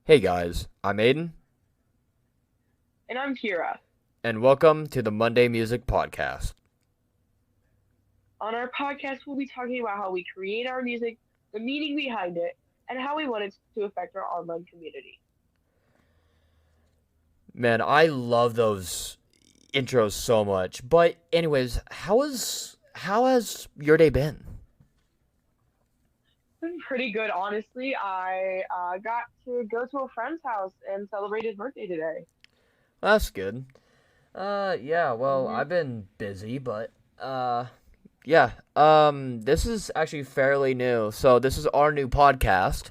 Hey guys, I'm Aiden, And I'm Kira. and welcome to the Monday Music Podcast. On our podcast, we'll be talking about how we create our music, the meaning behind it, and how we want it to affect our online community. Man, I love those intros so much. But anyways, how has your day been? It's been pretty good, honestly. I got to go to a friend's house and celebrate his birthday today. That's good. Yeah, well, hmm I've been busy, but yeah. This is actually fairly new. So this is our new podcast.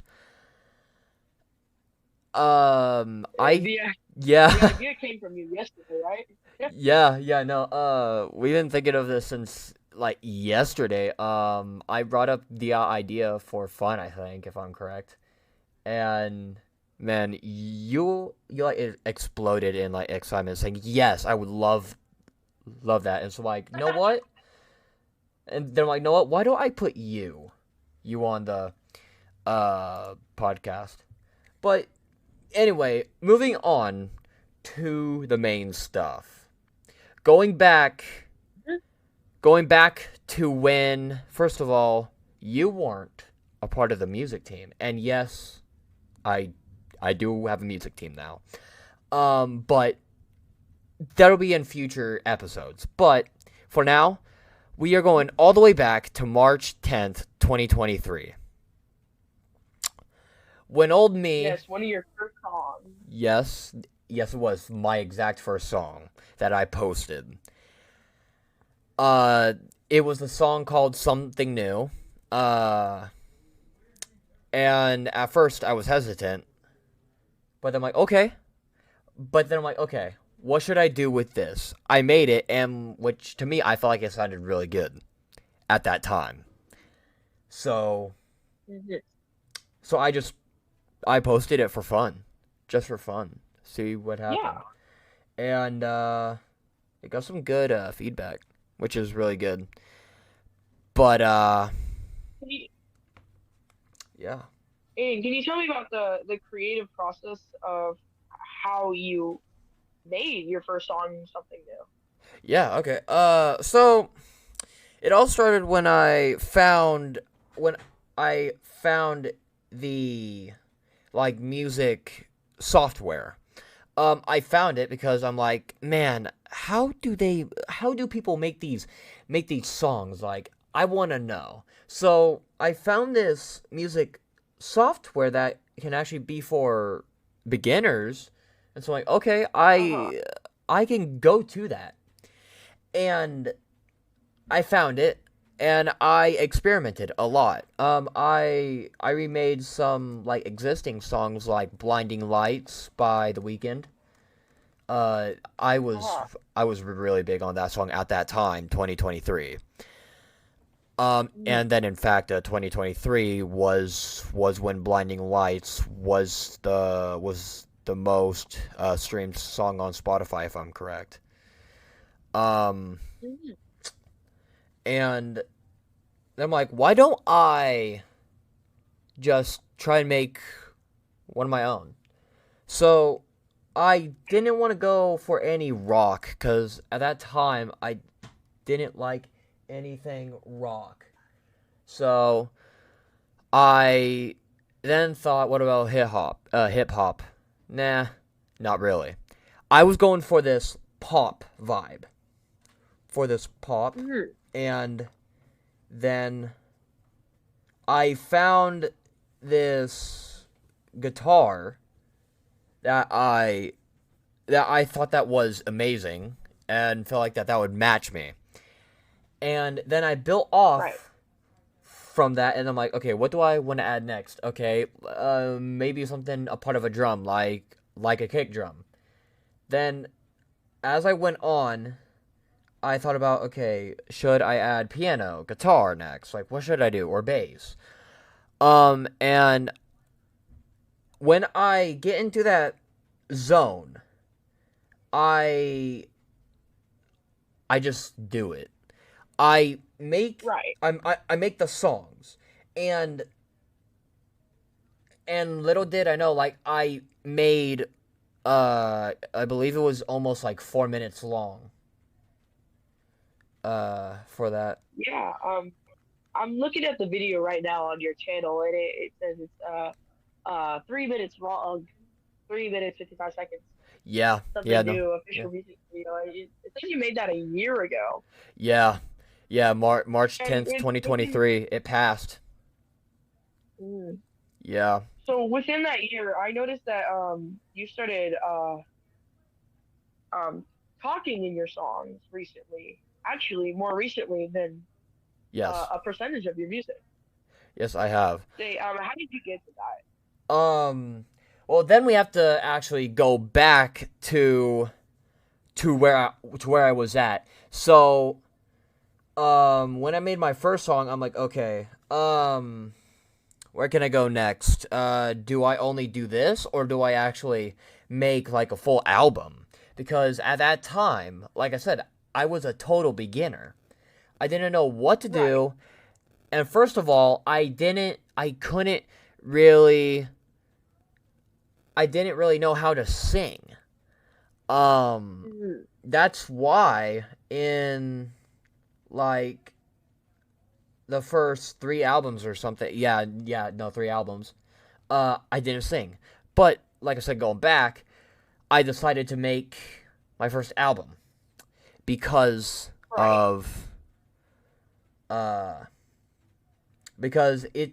I The the yeah. idea came from you yesterday, right? Yeah, no. We've been thinking of this since like yesterday. I brought up the idea for fun, I think, if I'm correct. And man, you like it exploded in like excitement, saying, "Yes, I would love that." And so like, you know what? And then I'm like, you know what? Why don't I put you on the podcast? But anyway, moving on to the main stuff. Going back going back to when, first of all, you weren't a part of the music team, and yes, I I do have a music team now. But that'll be in future episodes. But for now, we are going all the way back to March 10th, 2023. When old me, Yes, one of your first songs. yes, yes, it was my exact first song that I posted. Uh, it was a song called Something New. Uh, And at first, I was hesitant, but I'm like, okay. But then I'm like, okay, what should I do with this? I made it, and which to me, I felt like it sounded really good at that time. So, Mhm. so I posted it for fun, just for fun, see what Yeah. happened, and it got some good feedback, which is really good. But Can you, yeah, can you tell me about the creative process of how you made your first song something new? yeah, okay. So it all started when I found the like music software. I found it because I'm like, man, how do people make these songs? Like, I want to know. So I found this music software that can actually be for beginners, and so like, okay, Uh-huh. I can go to that, and I found it and I experimented a lot. I remade some like existing songs like "Blinding Lights" by The Weeknd. Uh, I was Uh-huh. I was really big on that song at that time, 2023. Mhm. And then in fact, 2023 was when "Blinding Lights" was the most streamed song on Spotify, if I'm correct. Um, Mhm. and I'm like, why don't I just try and make one of my own? So I didn't want to go for any rock because at that time I didn't like anything rock. So I then thought, what about hip hop? Hip hop? Nah, not really. I was going for this pop vibe, for this pop, Mhm. and then I found this guitar that I thought that was amazing and felt like that would match me. And then I built Right. off from that, and I'm like, okay, what do I want to add next? Okay, maybe something a part of a drum, like a kick drum. Then as I went on, I thought about, okay, should I add piano, guitar next? Like, what should I do, or bass? And when I get into that zone, I I just do it. I make Right. I make the songs, and And little did I know, like I made, I believe it was almost like 4 minutes long. For that. Yeah. I'm looking at the video right now on your channel, and it says it's 3 minutes long, 3 minutes 55 seconds. Yeah, yeah, Something no, new, yeah, official music video. It says you made that a year ago. yeah, yeah. March And 10th, 2023. It passed. mm, Yeah. so within that year, I noticed that you started um talking in your songs recently. Actually, more recently than Yes. a percentage of your music. Yes, I have. Say, how did you get to that? Um. Well, then we have to actually go back to where I was at. So, when I made my first song, I'm like, okay, where can I go next? Do I only do this, or do I actually make like a full album? Because at that time, like I said, I was a total beginner. I didn't know what to Right. do, and first of all, really, I didn't really know how to sing. Um, Mhm. that's why in like the first 3 albums or something, yeah, no, 3 albums, I didn't sing. But like I said, going back, I decided to make my first album because Right. of uh because it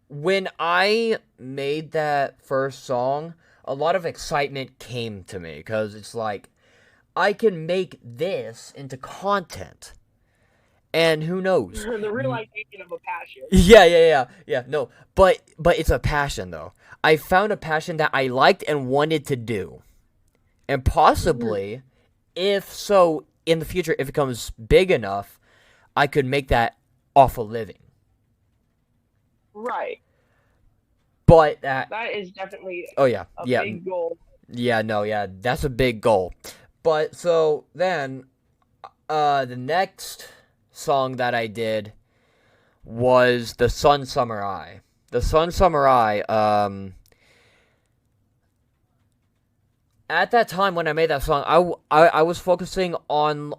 when I made that first song, a lot of excitement came to me because it's like I can make this into content, and who knows? The realization of a passion. Yeah. No, but it's a passion though. I found a passion that I liked and wanted to do, and Mhm. possibly, if so, in the future, if it becomes big enough, I could make that off a living. Right. But that, That is definitely oh yeah, a yeah, big goal. yeah, no, yeah, that's a big goal. But so then, the next song that I did was the Sun Summer Eye. The Sun Summer Eye. At that time when I made that song, I was focusing on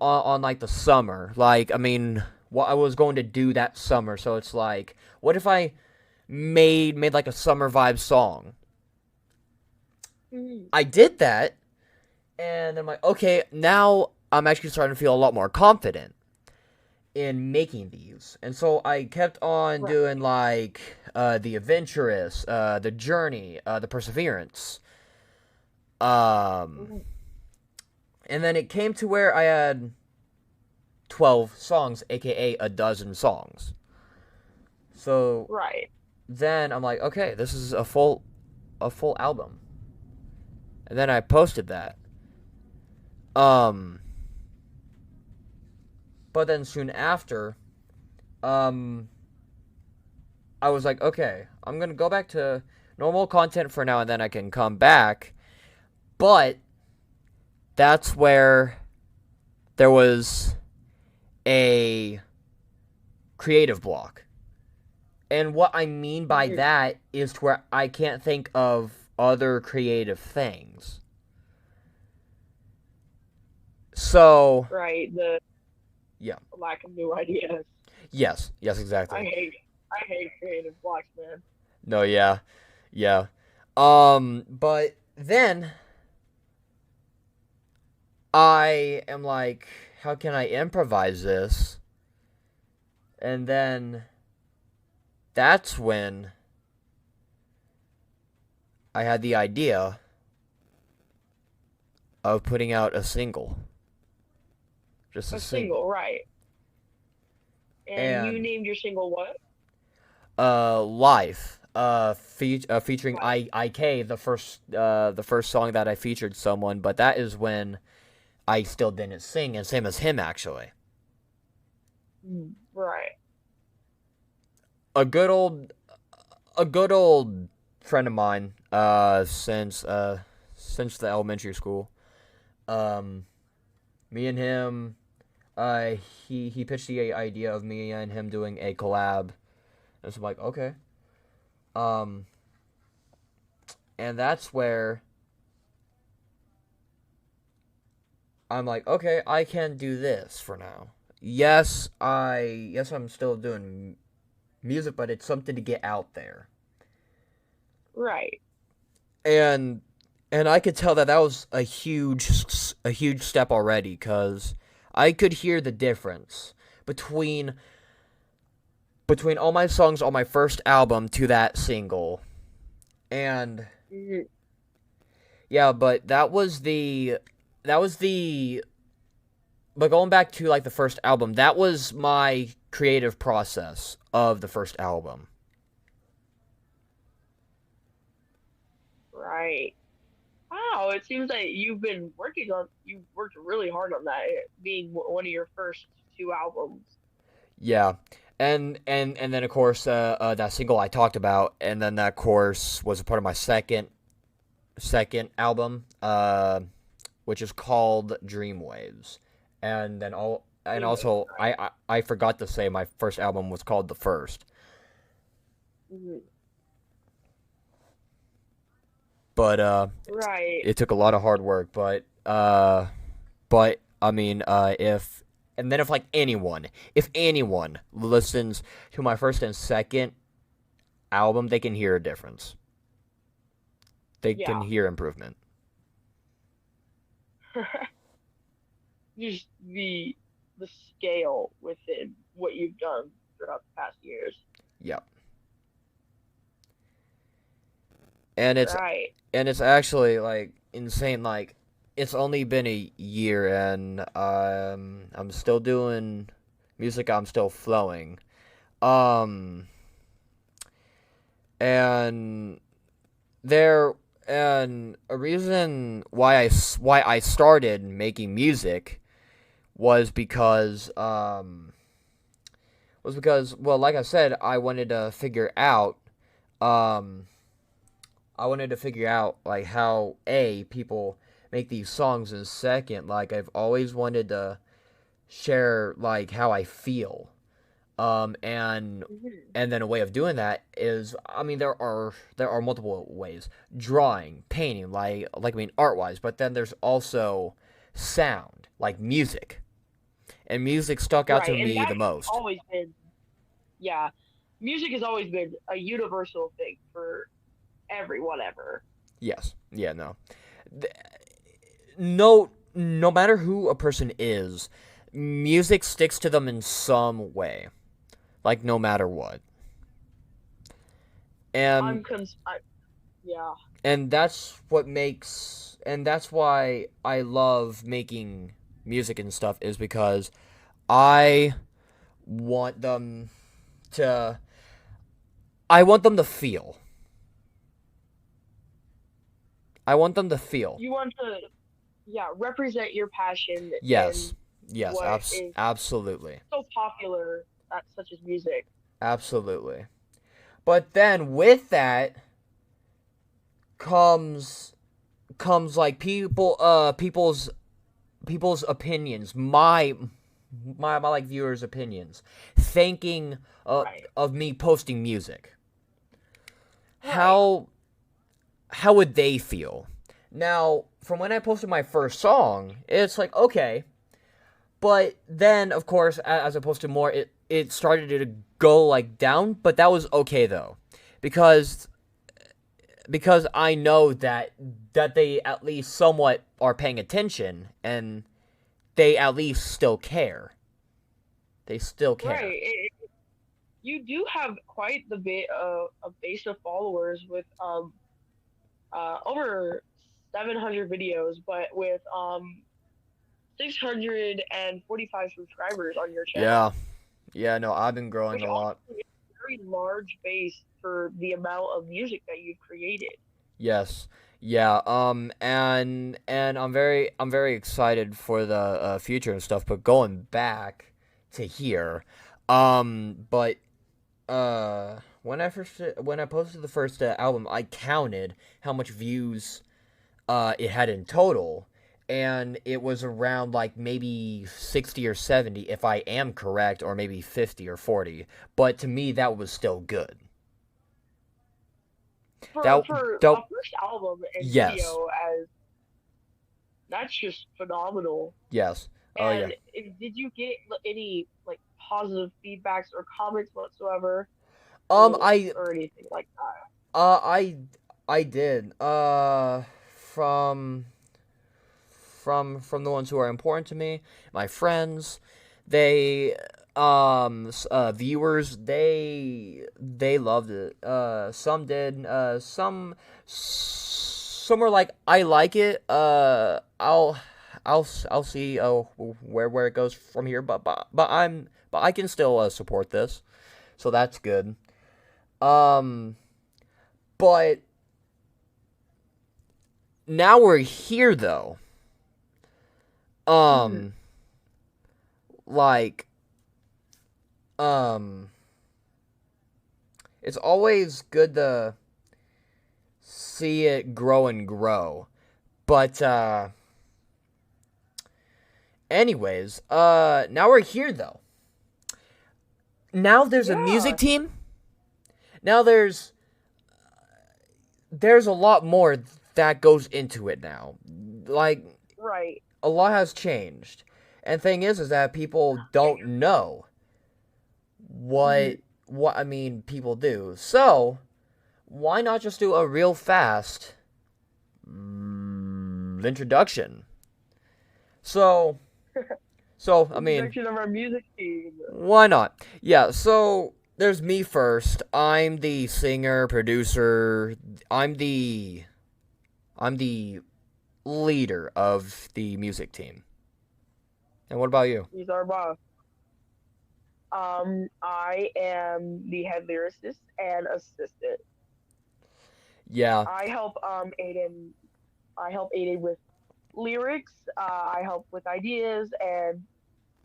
like the summer. Like, I mean, what I was going to do that summer. So it's like, what if I made like a summer vibe song? Mhm. I did that, and I'm like, okay, now I'm actually starting to feel a lot more confident in making these. And so I kept on Right. doing like the adventurous, the journey, the perseverance. Um, Mhm. and then it came to where I had 12 songs, aka a dozen songs. So Right. then I'm like, okay, this is a full album. And then I posted that. Um, but then soon after, um, I was like, okay, I'm gonna go back to normal content for now, and then I can come back. But that's where there was a creative block. And what I mean by Mhm. that is to where I can't think of other creative things. So, Right. The yeah. lack of new ideas. Yes, I exactly. hate I hate creative blocks, man. No, yeah. But then I am like, how can I improvise this? And then that's when I had the idea of putting out a single. Just a A single. single, right? And you And named your single what? Life. Featuring Right. IK, the first song that I featured someone, but that is when I still didn't sing, and same as him actually. Right. A good old a good old friend of mine, since the elementary school. Um, Me and him, uh, he pitched the idea of me and him doing a collab, and so I'm like, okay. And that's where I'm like, okay, I can do this for now. Yes, I'm still doing music, but it's something to get out there. Right. And I could tell that was a huge step already, cuz I could hear the difference between all my songs on my first album to that single. And Mhm. yeah, but that was the but going back to like the first album, that was my creative process of the first album. Right. Wow, it seems like you've worked really hard on that, it being one of your first two albums. Yeah. And then of course that single I talked about, and then that course was a part of my second album, which is called Dreamwaves. And then all and Anyways, also right. I forgot to say my first album was called The First. Mhm. But Right. it took a lot of hard work, but I mean if and then if like if anyone listens to my first and second album, they can hear a difference. They can Yeah. hear improvement. Just the scale within what you've done throughout the past years. Yeah. And Right. it's actually like insane, like it's only been a year and I'm still doing music, I'm still flowing. Um and there and a reason why I started making music was because well, like I said, um I wanted to figure out like how people make these songs, and second, like I've always wanted to share like how I feel. And Hmm. then a way of doing that is, I mean, there are multiple ways: drawing, painting, I mean, art wise. But then there's also sound, like music, and music stuck out to Right. And me that the has most. always been, yeah, music has always been a universal thing for everyone ever. Yes, yeah, no, Th- no matter who a person is, music sticks to them in some way, like no matter what. And Yeah. and that's why I love making music and stuff, is because I want them to I want them to feel. I want them to feel. You want to, yeah, represent your passion Yes. in Yes, what is absolutely. so popular, such as music. Absolutely. But then with that comes like people's opinions, my like viewers' opinions, thinking Right. of me posting music. Right. How would they feel? Now, from when I posted my first song, it's like okay, but then of course as I posted more, it started to go like down, but that was okay though, because I know that they at least somewhat are paying attention, and they at least still care. They still care. Right. You do have quite a base of followers with over 700 videos, but with 645 subscribers on your channel, Yeah. Yeah, no, I've been growing which a lot. honestly is a very large base for the amount of music that you've created. Yes. Yeah, and I'm very excited for the future and stuff, but going back to here, but when I posted the first album, I counted how much views it had in total, and it was around like maybe 60 or 70 if I am correct, or maybe 50 or 40. But to me that was still good. For That for that a first album and yes, video, as that's just phenomenal. yes. Oh yeah. And did you get any like positive feedbacks or comments whatsoever, I or anything like that? uh I I did from from the ones who are important to me, my friends, they viewers, they loved it. Some did. Some were like, I like it. I'll see where it goes from here, but I can still support this, so that's good. Um, but now we're here though. Hmm. Um, like um, it's always good to see it grow and grow. But anyways, now we're here though. Now there's a music Yeah, team. Now there's a lot more that goes into it now. Like right. a lot has changed. And thing is that people don't know what Hmm. what I mean people do. So, why not just do a real fast introduction? So, I mean, Introduction of our music team. why not? Yeah, so there's me first. I'm the singer, producer. I'm the I'm the leader of the music team. And what about you? He's our boss. I am the head lyricist and assistant. Yeah. I help Aiden. I help Aiden with lyrics. I help with ideas and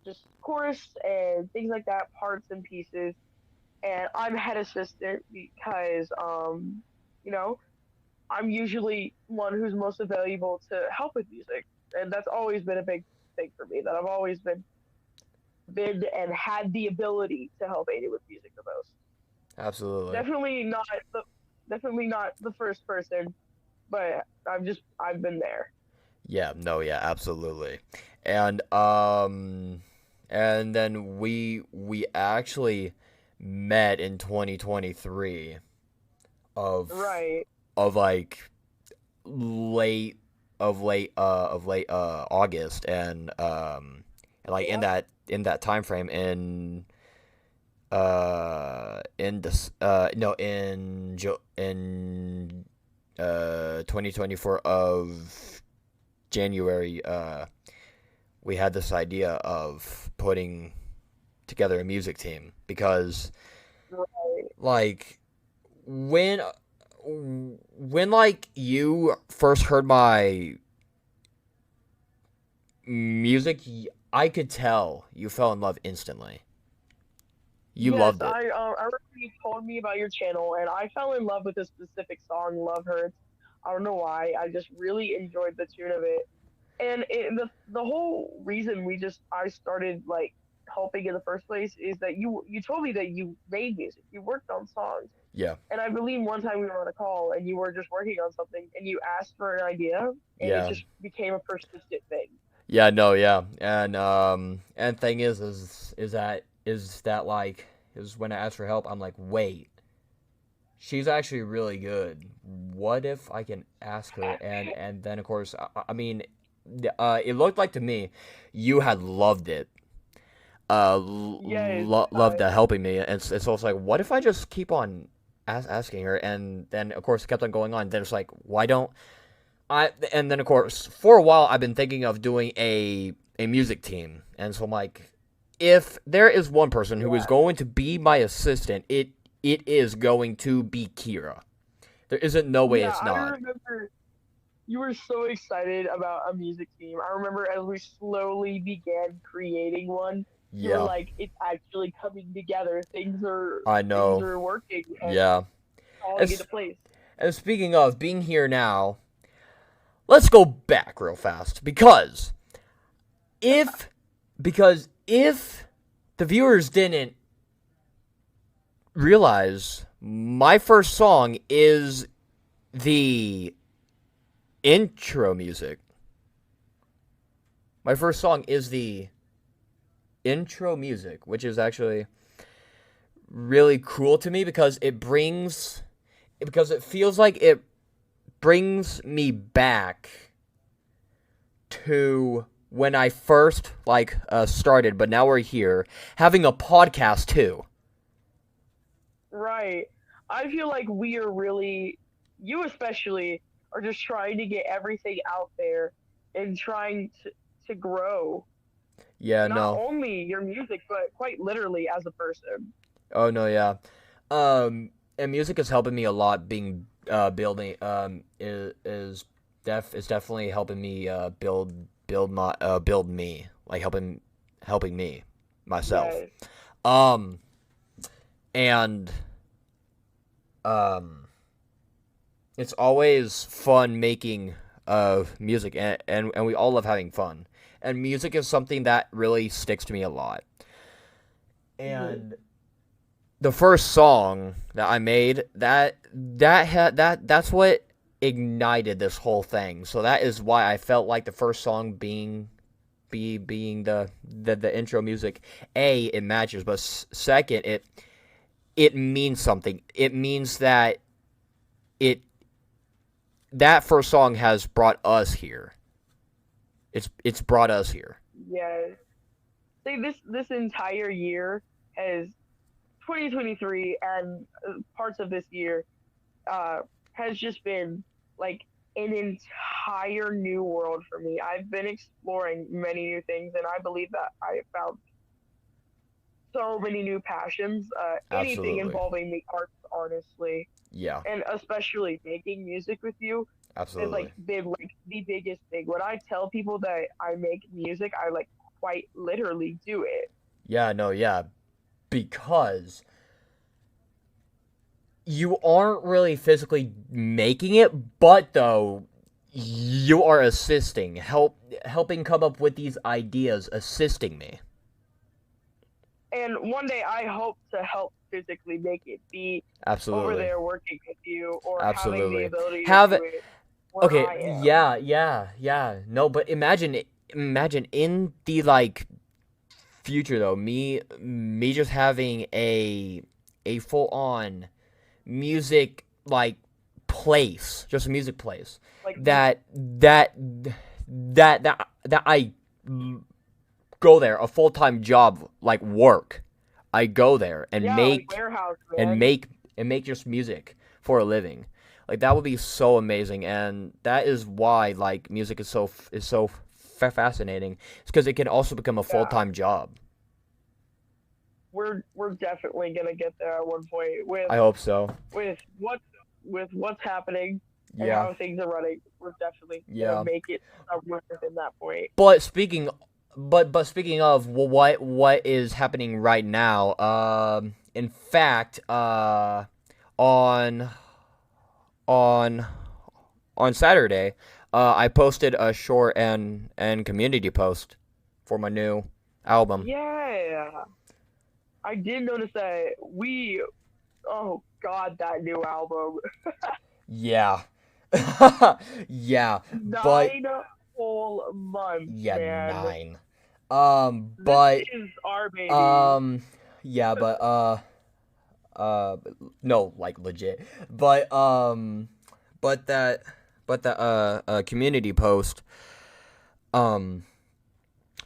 just chorus and things like that, parts and pieces. And I'm head assistant because you know, I'm usually one who's most available to help with music, and that's always been a big thing for me. That I've always been and had the ability to help Aiden with music the most. Absolutely. Definitely not the definitely not the first person, but I've been there. Yeah, no, yeah, absolutely. And and then we actually met in 2023 of Right. of like late of late August and like Yep. in that time frame in this no in 2024 of January, we had this idea of putting together a music team because, Right. like, when like you first heard my music, I could tell you fell in love instantly. You Yes, loved it. I remember you told me about your channel, and I fell in love with a specific song, "Love Hurts." I don't know why. I just really enjoyed the tune of it, and the whole reason I started like helping in the first place is that you told me that you made music, you worked on songs, Yeah, and I believe one time we were on a call and you were just working on something and you asked for an idea, and it yeah, just became a persistent thing. yeah. No, yeah, and thing is that like is when I ask for help, I'm like, wait, she's actually really good. What if I can ask her? And then of course, I mean, it looked like to me, you had loved it. Yes, Loved helping me, and it's also like, what if I just keep on asking her? And then of course, it kept on going on. Then it's like, why don't I? And then of course, for a while, I've been thinking of doing a music team, and so I'm like, if there is one person who is yeah. going to be my assistant, it is going to be Kira. There isn't no way Yeah, it's I not. remember you were so excited about a music team. I remember as we slowly began creating one, you were Yeah, like, "It's actually coming together. I Things know. are working and Yeah. falling into As place." and speaking of being here now, let's go back real fast if if the viewers didn't realize, my first song is the intro music. My first song is the intro music, which is actually really cool to me because it feels like it brings me back to when I first started, but now we're here having a podcast too. Right. I feel like we are really, you especially, are just trying to get everything out there and trying to grow Yeah, not no. only your music, but quite literally as a person. Oh no, yeah. And music is helping me a lot. Being building is definitely helping me build me, like helping me myself. Yes. Um and um it's always fun making music, and we all love having fun. And music is something that really sticks to me a lot. Hmm. And the first song that I made, that's what ignited this whole thing. So that is why I felt like the first song being the intro music, it matches, but second, it means something. It means that it that first song has brought us here. It's brought us here. Yes. See, this entire year has 2023 and parts of this year uh, has just been like an entire new world for me. I've been exploring many new things, and I believe that I have found so many new passions. Anything Absolutely. involving the arts, honestly, Yeah. and especially making music with you is Absolutely. like the biggest thing. When I tell people that I make music, I like quite literally do it. Yeah. No. Yeah. Because you aren't really physically making it, but though you are assisting, helping come up with these ideas, assisting me. And one day I hope to help physically make it, be over Absolutely. there working with you or having the Absolutely. ability to Have do it. it where Okay, I am. yeah, yeah, yeah. No, but imagine in the future though, me just having a full on music place, just a music place Like, that I go there, a full time job like work. I go there yeah, like warehouse, and man. make make just music for a living. Like that would be so amazing, and that is why music is so fascinating. It's because it can also become a full Yeah, time job. we're definitely gonna get there at one point I hope so. with what with what's happening and Yeah, how things are running. We're definitely gonna yeah. make it somewhere within that point. But speaking, but speaking of what is happening right now, in fact, on on on Saturday, I posted a short and community post for my new album. Yeah, I did notice that we. Oh God, that new album. Yeah. Yeah, but 9 whole months, yeah, man. 9. This But is our baby. um yeah, but uh no, like legit. But that but that community post um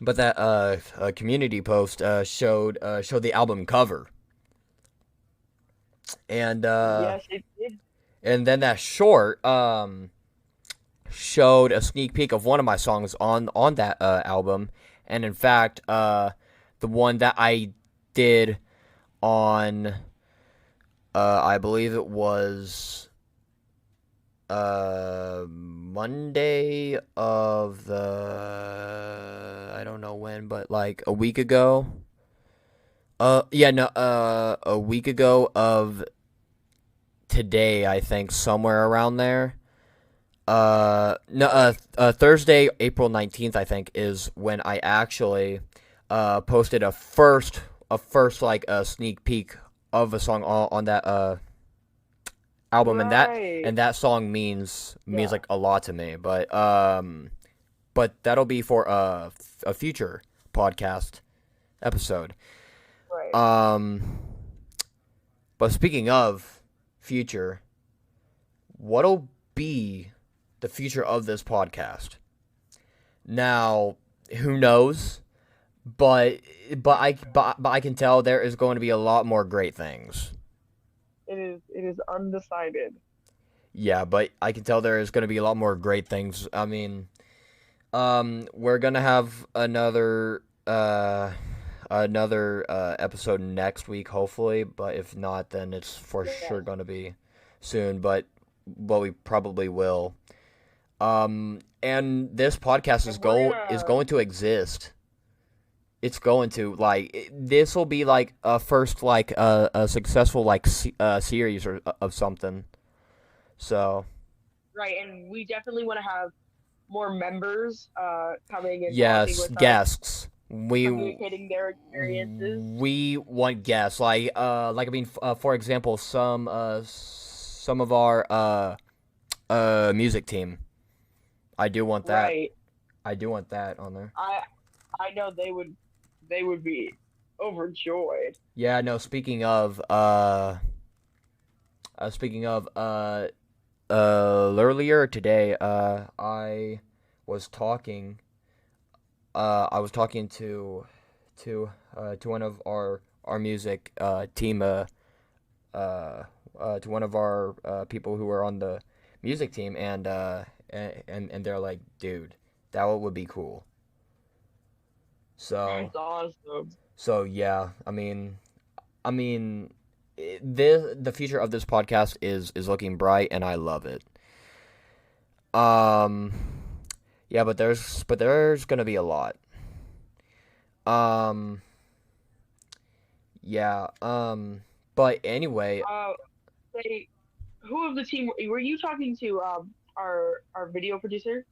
but that community post showed the album cover. And Yes, it did. then that short showed a sneak peek of one of my songs on that album, and in fact, the one that I did on, I believe it was Monday of the, I don't know when, but like a week ago. Yeah, no, a week ago of today, I think, somewhere around there. No, Thursday, April 19th, I think, is when I actually posted a first like a sneak peek of a song on that album, Right. and that song means Yeah. like a lot to me. But that'll be for a future podcast episode. Right. Um, but speaking of future, what'll be the future of this podcast? Now, who knows? But but I can tell there is going to be a lot more great things. It is undecided. Yeah, but I can tell there is going to be a lot more great things. I mean, we're gonna have another episode next week, hopefully. But if not, then it's for sure Yes. gonna be soon. But we probably will. And this podcast And we're is gonna going to exist. It's going to like this will be like a first like a successful like series or of something. So right, and we definitely want to have more members coming and talking yes, with us, guests. communicating their experiences. We want guests like I mean for example some of our music team. I do want that. Right. I do want that on there. I know they would be overjoyed. Yeah, no, speaking of earlier today was talking I was talking to one of our music team to one of our people who are on the music team and they're like, dude, that would be cool. So That's awesome. so yeah, I mean the future of this podcast is looking bright and I love it. Um yeah, but there's going to be a lot. Um yeah, but anyway, Uh, they who of the team were you talking to? Our video producer.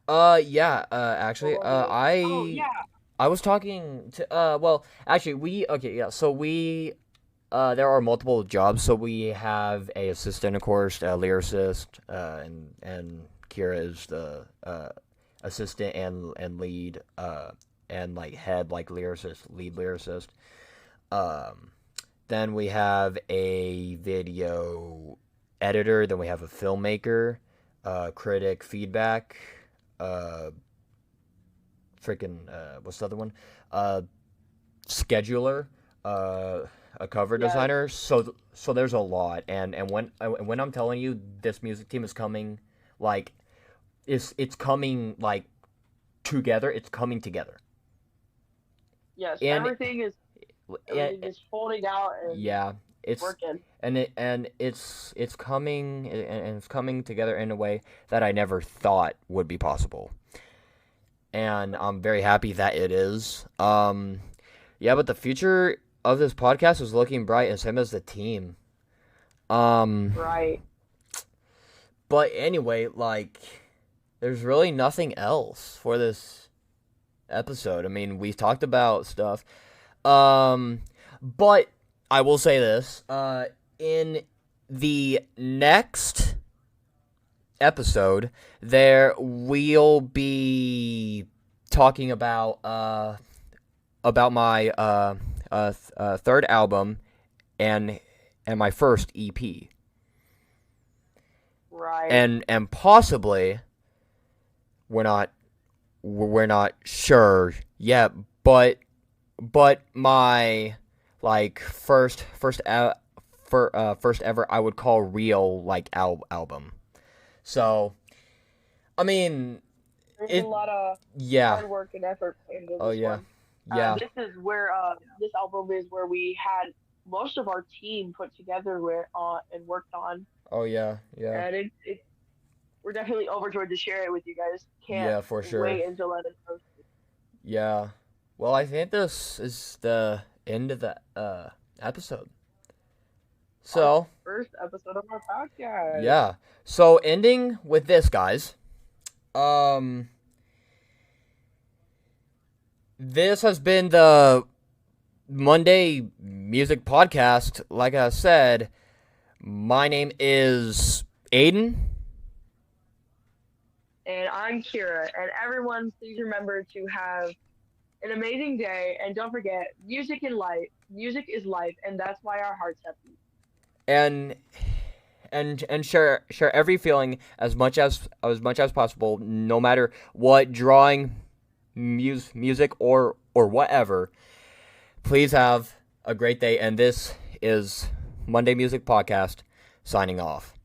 yeah, Or actually was it? Oh yeah. I was talking to well, actually we okay, yeah, so we there are multiple jobs. So we have a assistant, of course, a lyricist, and Kira is the assistant and lead, and like head like lead lyricist. Um, then we have a video editor. Then we have a filmmaker, critic, feedback, uh, what's the other one? Uh, scheduler, uh, a cover Yes. designer. So there's a lot, and when I'm telling you this music team is coming, like it's coming like together. It's coming together, Yes. and and Everything is folding out and yeah, it's working. and it's coming and it's coming together in a way that I never thought would be possible, and I'm very happy that it is. Yeah, but the future of this podcast is looking bright, and same as the team. Um, Right. but anyway, like, there's really nothing else for this episode. I mean, we talked about stuff. But I will say this: in the next episode, there we'll be talking about my third album and my first EP, Right. and possibly we're not sure yet, but my like first ever I would call real like album. So I mean There's a it lot of yeah. hard work and effort into Oh this yeah. one. Yeah. This is where this album is where we had most of our team put together where and worked on, Oh yeah. Yeah. and it we're definitely overjoyed to share it with you guys. Can't Yeah, for sure. wait until let us post it. Yeah. Well, I think this is the end of the episode. Our So, first episode of our podcast. yeah. So, ending with this, guys. Um this has been the Monday Music Podcast. Like I said, My name is Aiden. And I'm Kira. And everyone, please remember to have an amazing day. And don't forget, music in life. Music is life, and that's why our hearts have beat. And share every feeling as much as possible, no matter what, drawing, music, or whatever. Please have a great day, and this is Monday Music Podcast signing off.